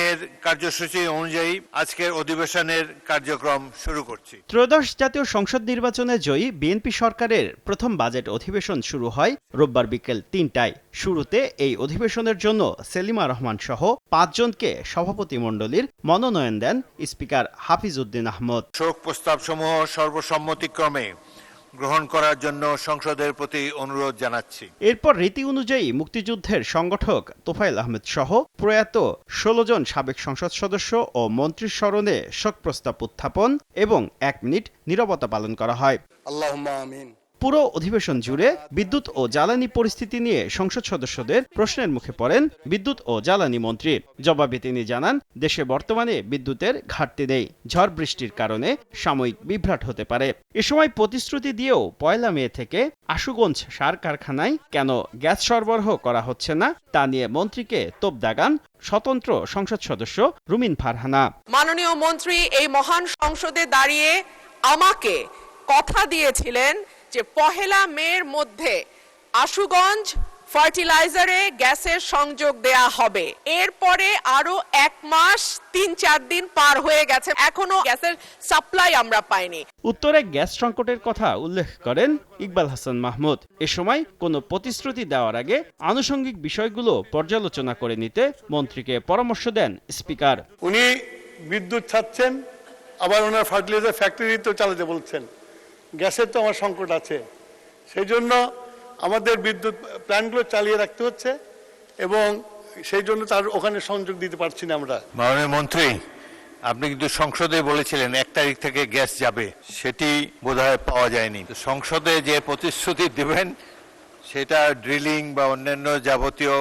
দিনের কার্যসূচি অনুযায়ী আজকের অধিবেশনের কার্যক্রম শুরু করছি। ত্রয়োদশ জাতীয় সংসদ নির্বাচনে জয়ী বিএনপি সরকারের প্রথম বাজেট অধিবেশন শুরু হয় রোববার বিকেল ৩টায়। শুরুতে এই অধিবেশনের জন্য সেলিমা রহমান সহ ৫ জনকে সভাপতিমণ্ডলীর মনোনয়ন দেন স্পিকার হাফিজ উদ্দিন আহমদ। শোক প্রস্তাবসমূহ সর্বসম্মতিক্রমে গ্রহণ করার জন্য সংসদের প্রতি অনুরোধ জানাচ্ছি। এরপর রীতি অনুযায়ী মুক্তিযুদ্ধের সংগঠক তোফায়েল আহমেদ সহ প্রয়াত ১৬ জন সাবেক সংসদ সদস্য ও মন্ত্রীর স্মরণে শোক প্রস্তাব উত্থাপন এবং ১ মিনিট নীরবতা পালন করা হয়। আল্লাহুম্মা আমিন। পুরো অধিবেশন জুড়ে বিদ্যুৎ ও জ্বালানি পরিস্থিতি নিয়ে সংসদ সদস্যদের প্রশ্নের মুখে পড়েন বিদ্যুৎ ও জ্বালানি মন্ত্রী। জবাবে তিনি জানান, দেশে বর্তমানে বিদ্যুতের ঘাটতি নেই, ঝড় বৃষ্টির কারণে সাময়িক বিভ্রাট হতে পারে। এ সময় প্রতিশ্রুতি দিয়েও ১ মে থেকে আশুগঞ্জ সার কারখানায় কেন গ্যাস সরবরাহ করা হচ্ছে না তা নিয়ে মন্ত্রীকে তোপ দাগান স্বতন্ত্র সংসদ সদস্য রুমিন ফারহানা। মাননীয় মন্ত্রী এই মহান সংসদে দাঁড়িয়ে আমাকে কথা দিয়েছিলেন যে ১ মের মধ্যে আশুগঞ্জ ফার্টিলাইজারে গ্যাসের সংযোগ দেয়া হবে। এরপরে আরো ১ মাস ৩-৪ দিন পার হয়ে গেছে, এখনো গ্যাসের সাপ্লাই আমরা পাইনি। উত্তরে গ্যাস সংকটের কথা উল্লেখ করেন ইকবাল হাসান মাহমুদ। এ সময় কোনো প্রতিশ্রুতি দেওয়ার আগে আনুষঙ্গিক বিষয়গুলো পর্যালোচনা করে নিতে মন্ত্রীকে পরামর্শ দেন স্পিকার। উনি বিদ্যুৎ ছাড়ছেন, আবার ওনার ফার্টিলাইজার ফ্যাক্টরি তো চালাতে বলছেন। গ্যাসের তো আমার সংকট আছে, সেই জন্য আমাদের বিদ্যুৎ প্ল্যান্টগুলো চালিয়ে রাখতে হচ্ছে এবং সেই জন্য তার ওখানে সংযোগ দিতে পারছি না আমরা। মাননীয় মন্ত্রী, আপনি কিন্তু সংসদে বলেছিলেন ১ তারিখ থেকে গ্যাস যাবে, সেটি বোধহয় পাওয়া যায়নি। সংসদে যে প্রতিশ্রুতি দেবেন সেটা ড্রিলিং বা অন্যান্য যাবতীয়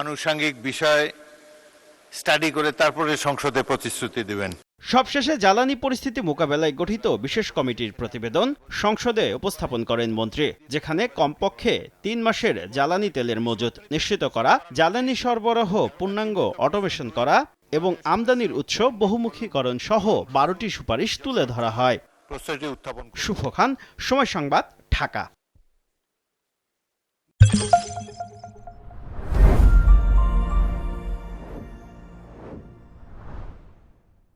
আনুষঙ্গিক বিষয় স্টাডি করে তারপরে সংসদে প্রতিশ্রুতি দেবেন। সবশেষে জ্বালানি পরিস্থিতি মোকাবেলায় গঠিত বিশেষ কমিটির প্রতিবেদন সংসদে উপস্থাপন করেন মন্ত্রী, যেখানে কমপক্ষে ৩ মাসের জ্বালানি তেলের মজুত নিশ্চিত করা, জ্বালানি সরবরাহ পূর্ণাঙ্গ অটোমেশন করা এবং আমদানির উৎস বহুমুখীকরণ সহ ১২টি সুপারিশ তুলে ধরা হয়। প্রস্তাবটি উত্থাপন শুভ খান, সময় সংবাদ, ঢাকা।